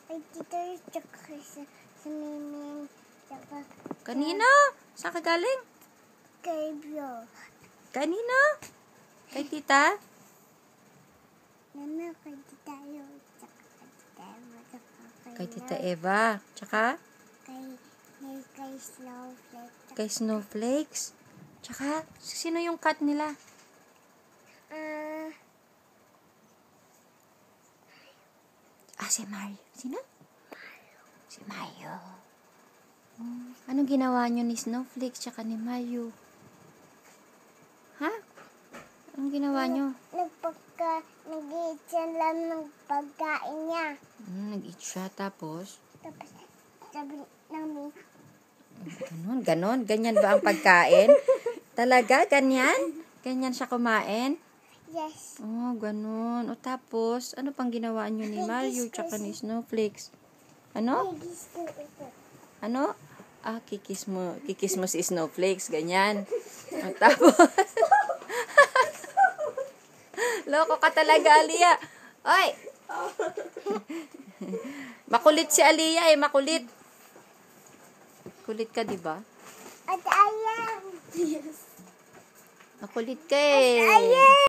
May tita tsaka sa Miming tsaka Kanino? Saan ka galing? kay Bro. Kanino? Kay tita? Mama, kay tita yun. Tsaka kay tita Eva. Tsaka Kay tita Eva. Tsaka? Kay Snowflake. Kay Snowflakes. Tsaka, sino yung cat nila? Si Mario. Sino? Si Mario. Anong ginawa nyo ni Snowflakes tsaka ni Mario? Ha? Anong ginawa nyo? Nag-eat siya lang ng pagkain niya. Nag-eat siya, tapos? Tapos, sabi namin, Ganon? Ganyan ba ang pagkain? Talaga? Ganyan? Ganyan siya kumain? yes. Oh, ganon. O tapos, ano pang ginawa nyo ni Mario tsaka ni Snowflakes? Ano? Ano? Kikis mo si Snowflakes, ganyan. O tapos, loko ka talaga, Aliyah. Oy! Makulit si Aliyah makulit. Kulit ka, di ba? At ayan. Yes. Makulit ka